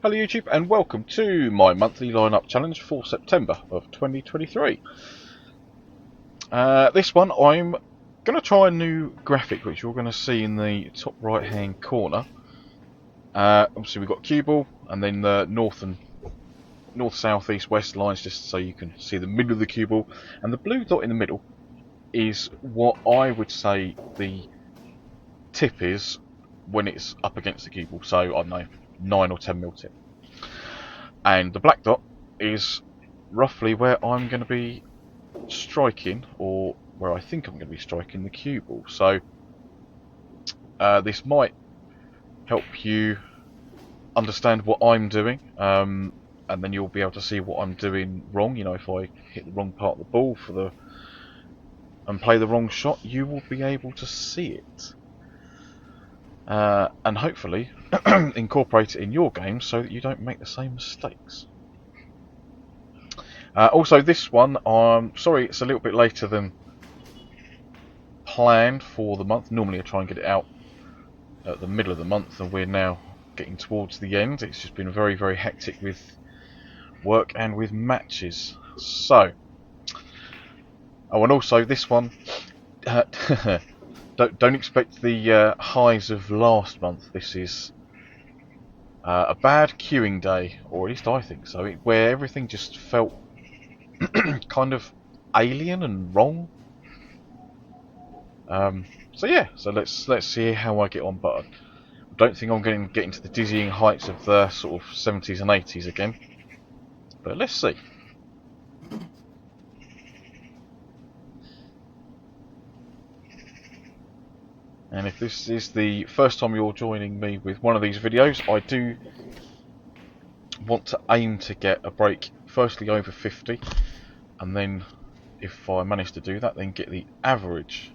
Hello YouTube and welcome to my monthly lineup challenge for September of 2023. This one I'm going to try a new graphic which you're going to see in the top right hand corner. Obviously we've got cue ball and then the north, south, east, west lines just so you can see the middle of the cue ball, and the blue dot in the middle is what I would say the tip is when it's up against the cue ball, so I don't know, 9 or 10 mil tip. And the black dot is roughly where I'm going to be striking, or where I think I'm going to be striking the cue ball. So this might help you understand what I'm doing, and then you'll be able to see what I'm doing wrong. You know, if I hit the wrong part of the ball and play the wrong shot, you will be able to see it. And hopefully incorporate it in your game so that you don't make the same mistakes. Also, this one, I'm sorry it's a little bit later than planned for the month. Normally I try and get it out at the middle of the month, and we're now getting towards the end. It's just been very, very hectic with work and with matches. So, oh, and also this one, don't expect the highs of last month. This is a bad queuing day, or at least I think so, where everything just felt kind of alien and wrong. So yeah, so let's see how I get on, but I don't think I'm going to get into the dizzying heights of the sort of 70s and 80s again. But let's see. And if this is the first time you're joining me with one of these videos, I do want to aim to get a break firstly over 50, and then if I manage to do that, then get the average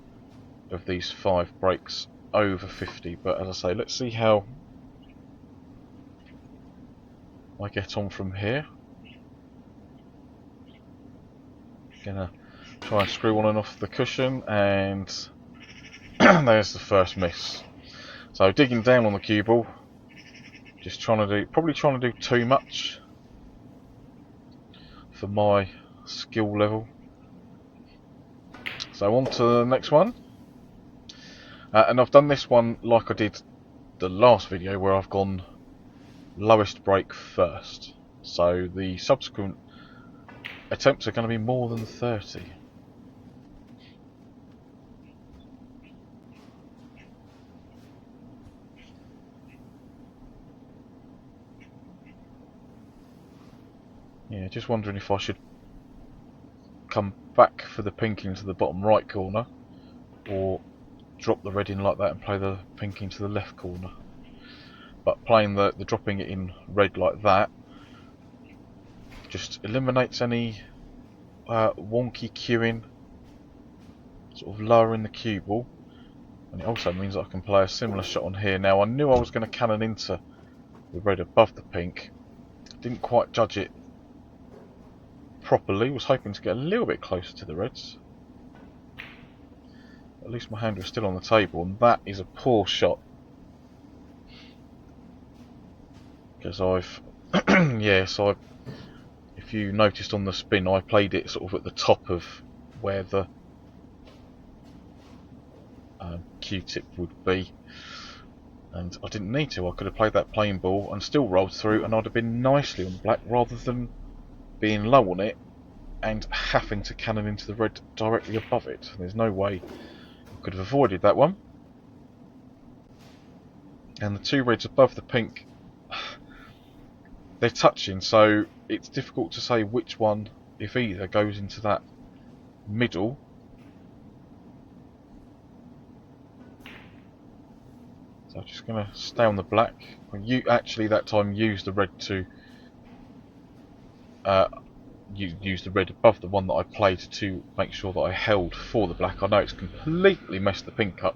of these 5 breaks over 50. But as I say, let's see how I get on from here. Gonna try and screw on and off the cushion, and there's the first miss. So digging down on the cue ball, just probably trying to do too much for my skill level. So on to the next one, and I've done this one like I did the last video, where I've gone lowest break first. So the subsequent attempts are going to be more than 30. Yeah, just wondering if I should come back for the pink into the bottom right corner, or drop the red in like that and play the pink into the left corner. But playing the dropping it in red like that just eliminates any wonky queuing, sort of lowering the cue ball, and it also means that I can play a similar shot on here. Now, I knew I was going to cannon into the red above the pink, didn't quite judge it properly, was hoping to get a little bit closer to the reds. At least my hand was still on the table, and that is a poor shot, because I've yeah, so if you noticed on the spin, I played it sort of at the top of where the Q-tip would be, and I didn't need to. I could have played that plain ball and still rolled through, and I'd have been nicely on black rather than being low on it and having to cannon into the red directly above it. There's no way I could have avoided that one. And the 2 reds above the pink, they're touching, so it's difficult to say which one, if either, goes into that middle. So I'm just going to stay on the black. You actually that time used the red to use the red above the one that I played to make sure that I held for the black. I know it's completely messed the pink up,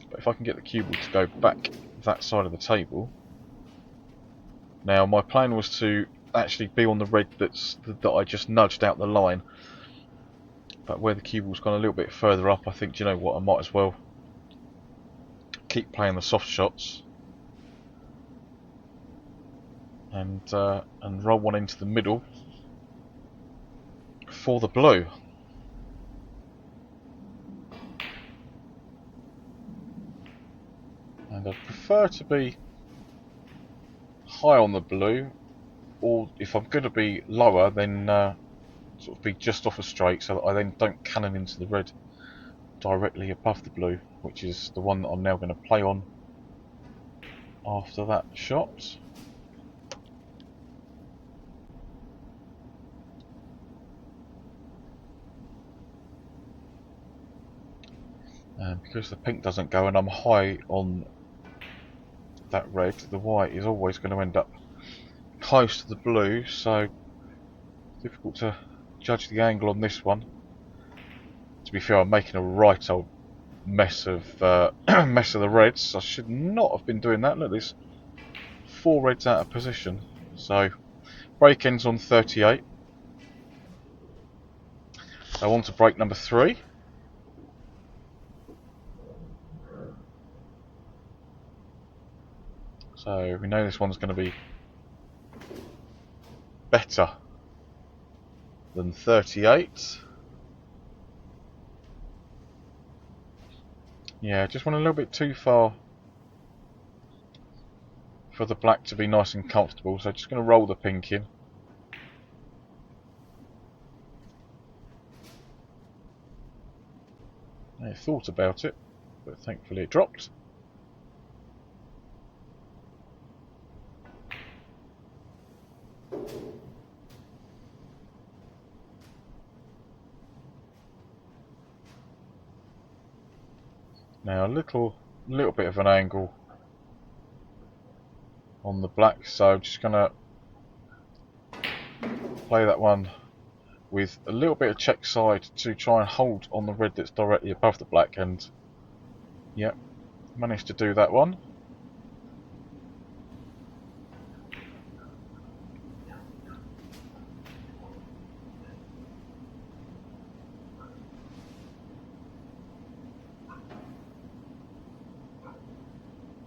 but if I can get the cue ball to go back that side of the table. Now, my plan was to actually be on the red that I just nudged out the line, but where the cue ball's gone a little bit further up, I think, do you know what, I might as well keep playing the soft shots and roll one into the middle for the blue. And I'd prefer to be high on the blue, or if I'm going to be lower, then sort of be just off a straight, so that I then don't cannon into the red directly above the blue, which is the one that I'm now going to play on after that shot. And because the pink doesn't go and I'm high on that red, the white is always going to end up close to the blue, so difficult to judge the angle on this one. To be fair, I'm making a right old mess of mess of the reds. I should not have been doing that. Look, there's 4 reds out of position. So break ends on 38. I want to break number 3. So we know this one's going to be better than 38. Yeah, just went a little bit too far for the black to be nice and comfortable, so just going to roll the pink in. I thought about it, but thankfully it dropped. Now a little bit of an angle on the black, so I'm just going to play that one with a little bit of check side to try and hold on the red that's directly above the black, and yeah, managed to do that one.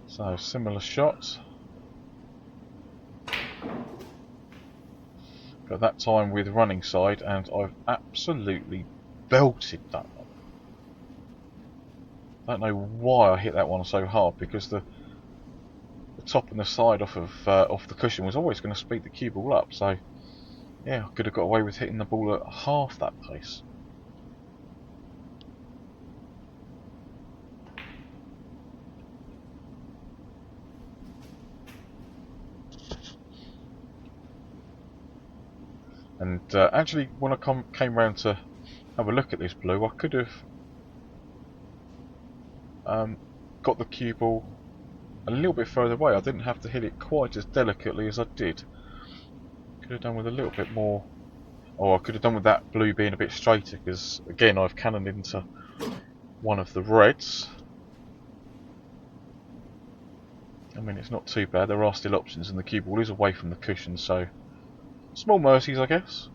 So similar shot, but that time with running side, and I've absolutely belted that one. I don't know why I hit that one so hard, because the top and the side off the cushion was always going to speed the cue ball up. So yeah, I could have got away with hitting the ball at half that pace. And actually, when I came round to have a look at this blue, I could have got the cue ball a little bit further away. I didn't have to hit it quite as delicately as I did. Could have done with a little bit more, or I could have done with that blue being a bit straighter, because again I've cannoned into one of the reds. I mean, it's not too bad, there are still options, and the cue ball is away from the cushion, so small mercies, I guess.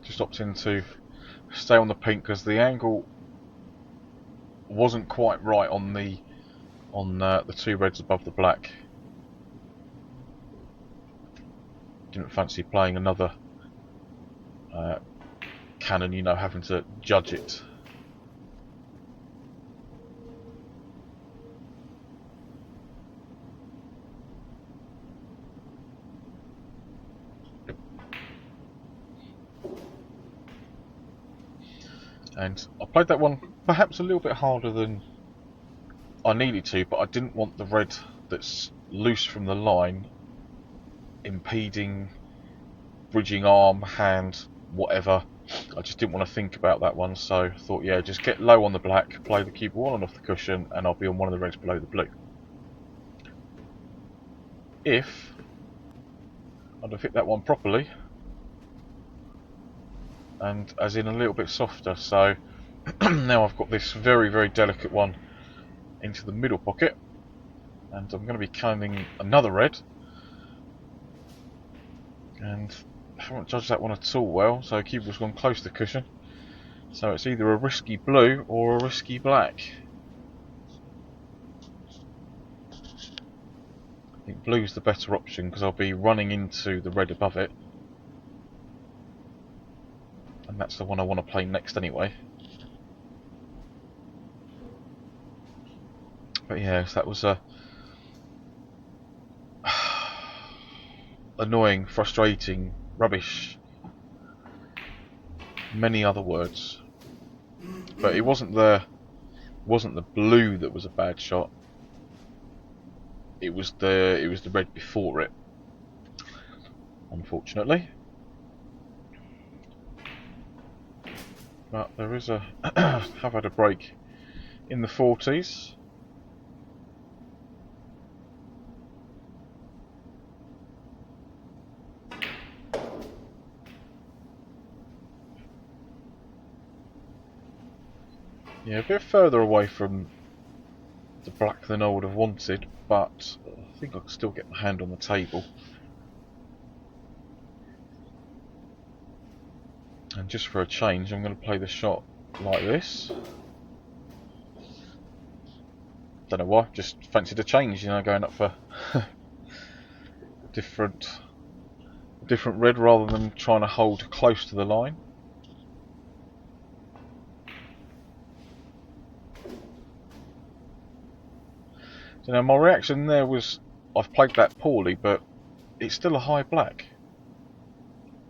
Just opting to stay on the pink because the angle wasn't quite right on the 2 reds above the black. Didn't fancy playing another cannon, you know, having to judge it. And I played that one perhaps a little bit harder than I needed to, but I didn't want the red that's loose from the line impeding bridging arm, hand, whatever. I just didn't want to think about that one, so I thought, yeah, just get low on the black, play the cue ball on and off the cushion, and I'll be on one of the reds below the blue. If I'd have hit that one properly, and as in a little bit softer, so now I've got this very, very delicate one into the middle pocket. And I'm going to be claiming another red. And I haven't judged that one at all well, so Cubal's gone close to cushion. So it's either a risky blue or a risky black. I think blue's the better option because I'll be running into the red above it. And that's the one I want to play next anyway. But yeah, so that was a annoying, frustrating, rubbish, many other words. But it wasn't the blue that was a bad shot. It was the red before it, unfortunately. But there is a have had a break in the 40s. Yeah, a bit further away from the black than I would have wanted, but I think I can still get my hand on the table. And just for a change, I'm going to play the shot like this. Don't know why, just fancied a change, you know, going up for different red rather than trying to hold close to the line. So now my reaction there was, I've played that poorly, but it's still a high black,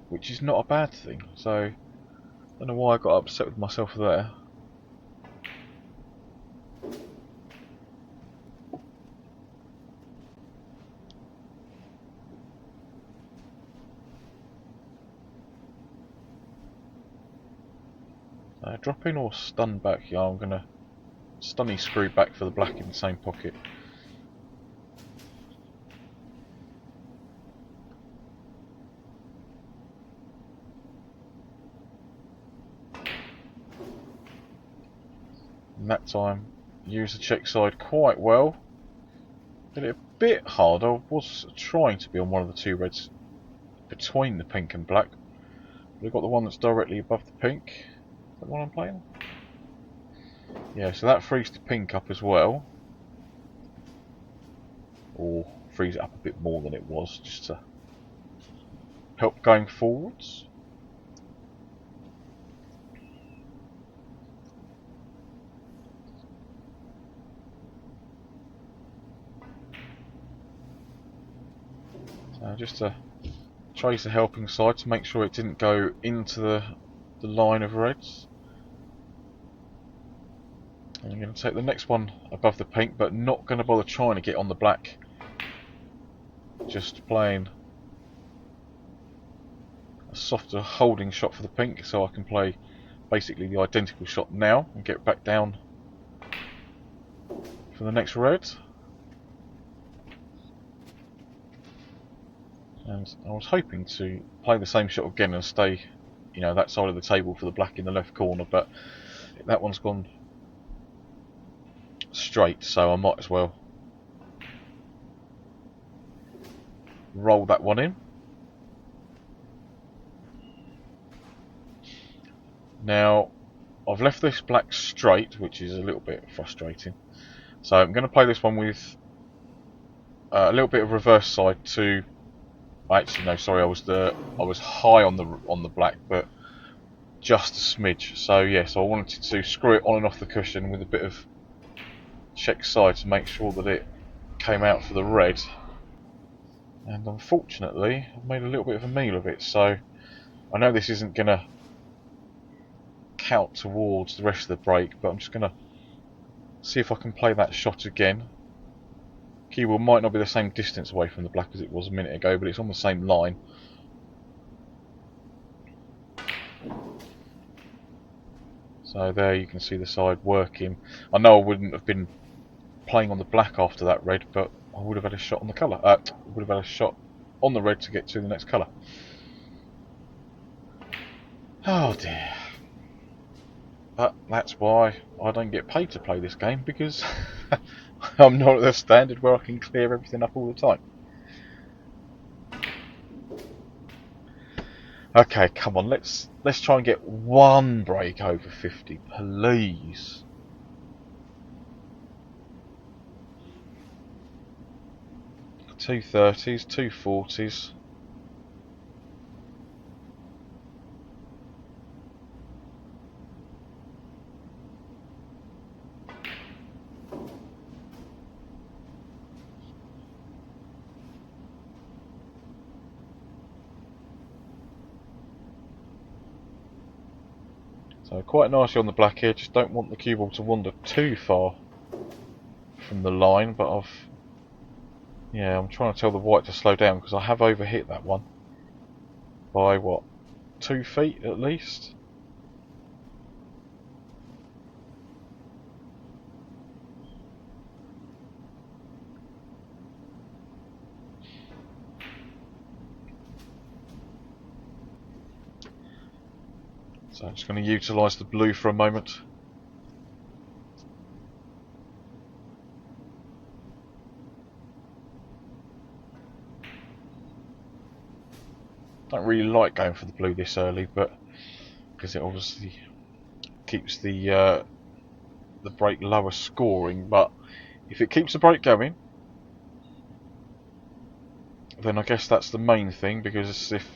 which is not a bad thing. So I don't know why I got upset with myself there. Drop in or stun back? Yeah, I'm gonna stunny screw back for the black in the same pocket. And that time, used the check side quite well. Did it a bit hard. I was trying to be on one of the two reds between the pink and black. But I got the one that's directly above the pink. Is that the one I'm playing? Yeah, so that frees the pink up as well. Or frees it up a bit more than it was, just to help going forwards. So just to trace the helping side to make sure it didn't go into the line of reds. And I'm going to take the next one above the pink, but not going to bother trying to get on the black. Just playing a softer holding shot for the pink, so I can play basically the identical shot now and get back down for the next red. And I was hoping to play the same shot again and stay, you know, that side of the table for the black in the left corner, but that one's gone straight, so I might as well roll that one in. Now, I've left this black straight, which is a little bit frustrating. So I'm going to play this one with a little bit of reverse side to. Actually, no, sorry, I was high on the black, but just a smidge. So yes, I wanted to screw it on and off the cushion with a bit of check side to make sure that it came out for the red. And unfortunately, I've made a little bit of a meal of it. So I know this isn't going to count towards the rest of the break, but I'm just going to see if I can play that shot again. Keywell might not be the same distance away from the black as it was a minute ago, but it's on the same line. So there you can see the side working. I know I wouldn't have been playing on the black after that red, but I would have had a shot on the colour. Would have had a shot on the red to get to the next colour. Oh dear. But that's why I don't get paid to play this game, because I'm not at the standard where I can clear everything up all the time. Okay, come on, let's try and get one break over 50, please. Two 30s, two 40s. So quite nicely on the black here, just don't want the cue ball to wander too far from the line, but yeah, I'm trying to tell the white to slow down because I have overhit that one by what, 2 feet at least. So I'm just going to utilise the blue for a moment. Don't really like going for the blue this early, but because it obviously keeps the break lower scoring. But if it keeps the break going, then I guess that's the main thing. Because if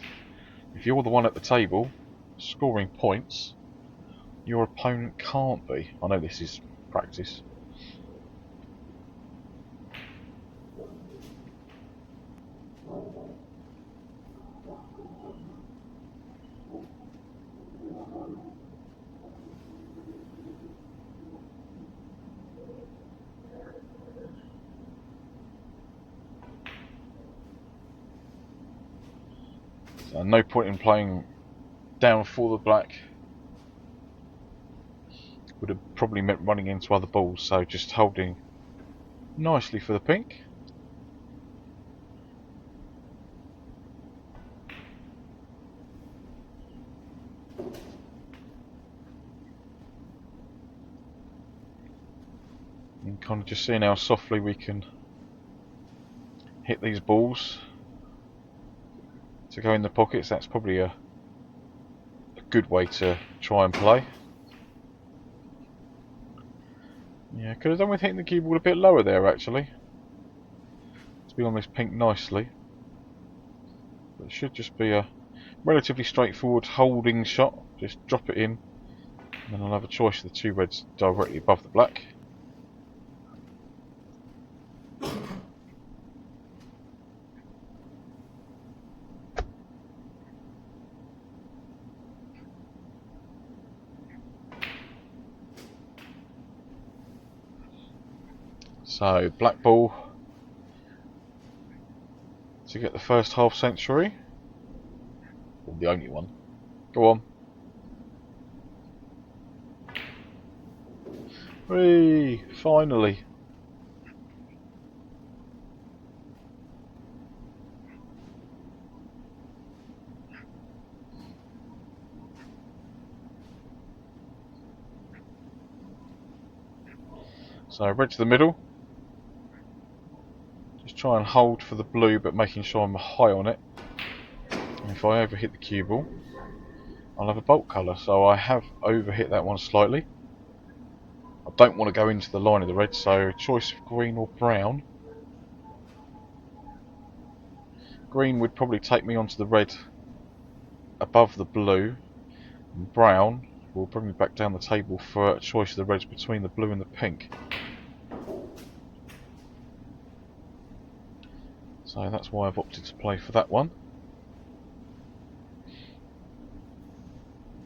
you're the one at the table scoring points, your opponent can't be. I know this is practice. So no point in playing down for the black. Would have probably meant running into other balls, so just holding nicely for the pink. And kind of just seeing how softly we can hit these balls to go in the pockets. That's probably a good way to try and play. Yeah, could have done with hitting the cue ball a bit lower there actually, to be on this pink nicely. But it should just be a relatively straightforward holding shot. Just drop it in, and then I'll have a choice of the two reds directly above the black. So black ball to get the first half century. Or the only one. Go on. Whee! Finally. So red to the middle. Just try and hold for the blue, but making sure I'm high on it. And if I overhit the cue ball, I'll have a bulk colour. So I have overhit that one slightly. I don't want to go into the line of the red, so choice of green or brown. Green would probably take me onto the red above the blue, and brown will bring me back down the table for a choice of the reds between the blue and the pink. So that's why I've opted to play for that one.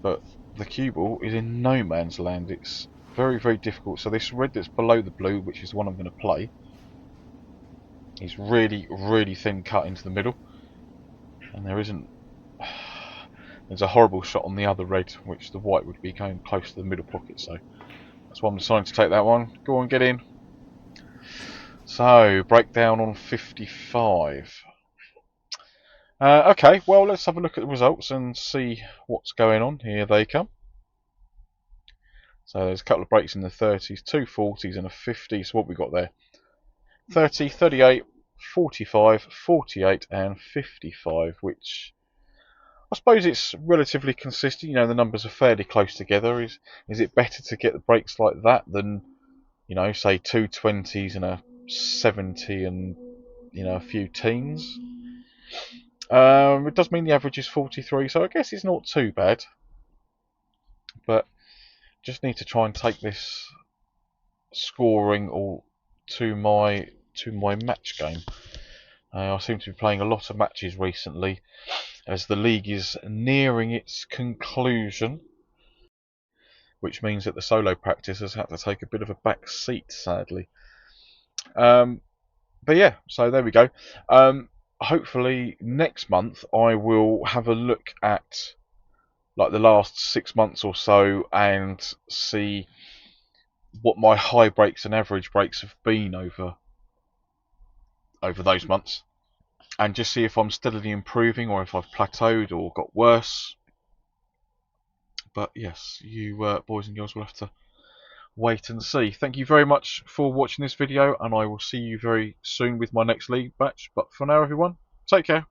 But the cue ball is in no man's land. It's very, very difficult. So this red that's below the blue, which is the one I'm going to play, is really, really thin cut into the middle. And there isn't... There's a horrible shot on the other red, which the white would be going close to the middle pocket. So that's why I'm deciding to take that one. Go on, get in. So, breakdown on 55. Okay, well, let's have a look at the results and see what's going on. Here they come. So there's a couple of breaks in the 30s, two 40s and a 50. So what we got there? 30, 38, 45, 48 and 55, which I suppose it's relatively consistent. You know, the numbers are fairly close together. Is it better to get the brakes like that than, you know, say two 20s and a 70 and, you know, a few teens? It does mean the average is 43, so I guess it's not too bad. But just need to try and take this scoring all to my match game. I seem to be playing a lot of matches recently as the league is nearing its conclusion, which means that the solo practice has had to take a bit of a back seat, sadly. But yeah, so there we go. Hopefully next month I will have a look at like the last 6 months or so and see what my high breaks and average breaks have been over those months, and just see if I'm steadily improving or if I've plateaued or got worse. But yes, you boys and girls will have to wait and see. Thank you very much for watching this video, and I will see you very soon with my next league match. But for now, everyone, take care.